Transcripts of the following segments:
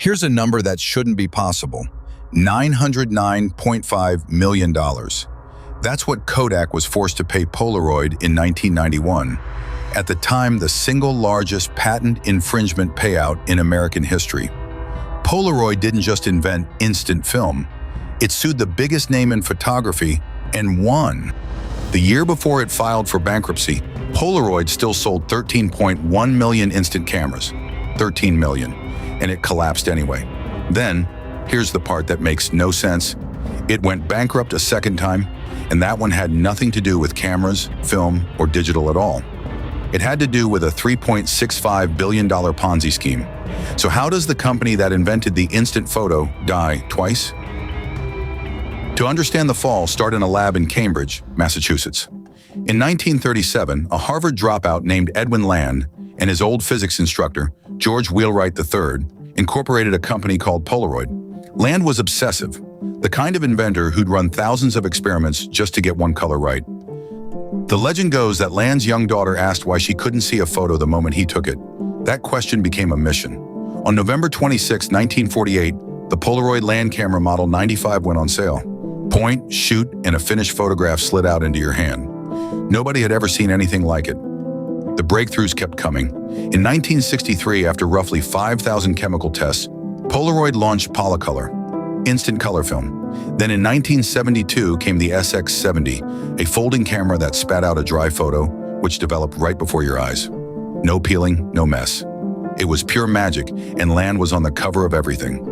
Here's a number that shouldn't be possible: $909.5 million. That's what Kodak was forced to pay Polaroid in 1991, at the time the single largest patent infringement payout in American history. Polaroid didn't just invent instant film, it sued the biggest name in photography and won. The year before it filed for bankruptcy, Polaroid still sold 13.1 million instant cameras, 13 million, and it collapsed anyway. Then, here's the part that makes no sense. It went bankrupt a second time, and that one had nothing to do with cameras, film, or digital at all. It had to do with a $3.65 billion Ponzi scheme. So how does the company that invented the instant photo die twice? To understand the fall, start in a lab in Cambridge, Massachusetts. In 1937, a Harvard dropout named Edwin Land and his old physics instructor, George Wheelwright III, incorporated a company called Polaroid. Land was obsessive, the kind of inventor who'd run thousands of experiments just to get one color right. The legend goes that Land's young daughter asked why she couldn't see a photo the moment he took it. That question became a mission. On November 26, 1948, the Polaroid Land camera Model 95 went on sale. Point, shoot, and a finished photograph slid out into your hand. Nobody had ever seen anything like it. The breakthroughs kept coming. In 1963, after roughly 5,000 chemical tests, Polaroid launched Polycolor, instant color film. Then in 1972 came the SX70, a folding camera that spat out a dry photo, which developed right before your eyes. No peeling, no mess. It was pure magic, and Land was on the cover of everything.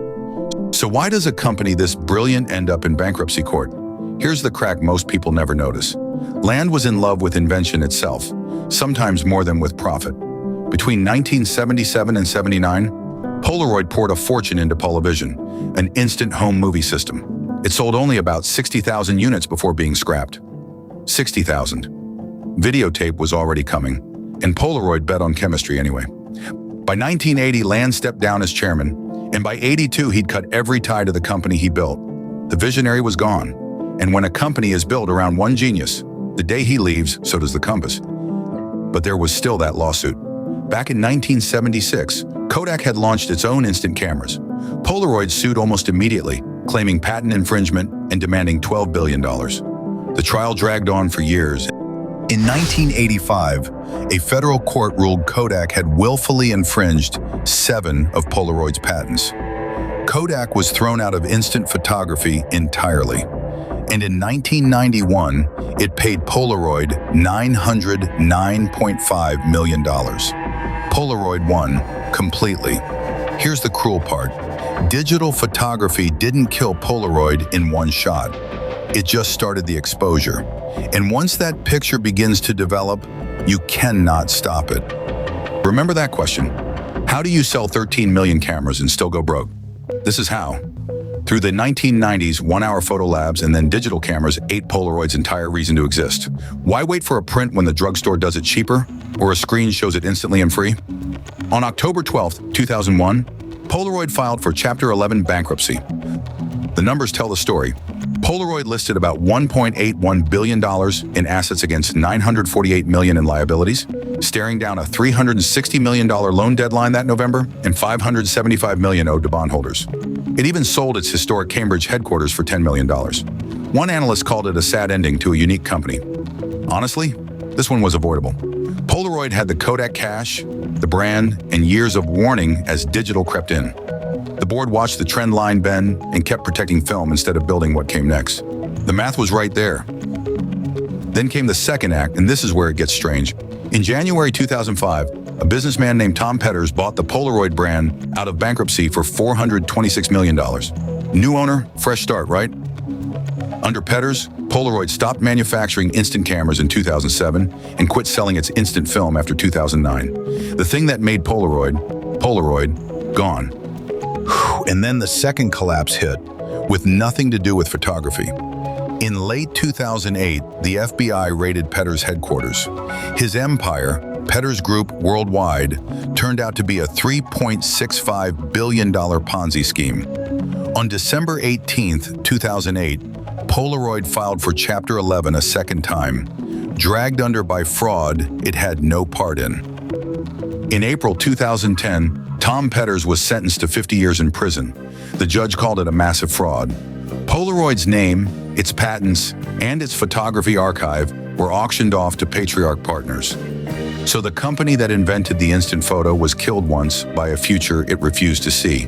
So why does a company this brilliant end up in bankruptcy court? Here's the crack most people never notice. Land was in love with invention itself, sometimes more than with profit. Between 1977 and 79, Polaroid poured a fortune into Polavision, an instant home movie system. It sold only about 60,000 units before being scrapped. 60,000. Videotape was already coming, and Polaroid bet on chemistry anyway. By 1980, Land stepped down as chairman, and by 82, he'd cut every tie to the company he built. The visionary was gone, and when a company is built around one genius, the day he leaves, so does the compass. But there was still that lawsuit. Back in 1976, Kodak had launched its own instant cameras. Polaroid sued almost immediately, claiming patent infringement and demanding $12 billion. The trial dragged on for years. In 1985, a federal court ruled Kodak had willfully infringed 7 of Polaroid's patents. Kodak was thrown out of instant photography entirely. And in 1991, it paid Polaroid $909.5 million. Polaroid won completely. Here's the cruel part. Digital photography didn't kill Polaroid in one shot. It just started the exposure. And once that picture begins to develop, you cannot stop it. Remember that question? How do you sell 13 million cameras and still go broke? This is how. Through the 1990s, 1-hour photo labs and then digital cameras ate Polaroid's entire reason to exist. Why wait for a print when the drugstore does it cheaper, or a screen shows it instantly and free? On October 12, 2001, Polaroid filed for Chapter 11 bankruptcy. The numbers tell the story. Polaroid listed about $1.81 billion in assets against $948 million in liabilities, staring down a $360 million loan deadline that November and $575 million owed to bondholders. It even sold its historic Cambridge headquarters for $10 million. One analyst called it a sad ending to a unique company. Honestly, this one was avoidable. Polaroid had the Kodak cash, the brand, and years of warning as digital crept in. The board watched the trend line bend and kept protecting film instead of building what came next. The math was right there. Then came the second act, and this is where it gets strange. In January 2005, a businessman named Tom Petters bought the Polaroid brand out of bankruptcy for $426 million. New owner, fresh start, right? Under Petters, Polaroid stopped manufacturing instant cameras in 2007 and quit selling its instant film after 2009. The thing that made Polaroid, gone. And then the second collapse hit, with nothing to do with photography. In late 2008, the FBI raided Petters' headquarters. His empire, Petters Group Worldwide, turned out to be a $3.65 billion Ponzi scheme. On December 18, 2008, Polaroid filed for Chapter 11 a second time, dragged under by fraud it had no part in. In April 2010, Tom Petters was sentenced to 50 years in prison. The judge called it a massive fraud. Polaroid's name, its patents, and its photography archive were auctioned off to Patriarch Partners. So the company that invented the instant photo was killed once by a future it refused to see,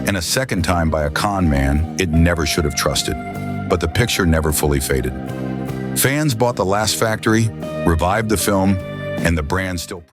and a second time by a con man it never should have trusted. But the picture never fully faded. Fans bought the last factory, revived the film, and the brand still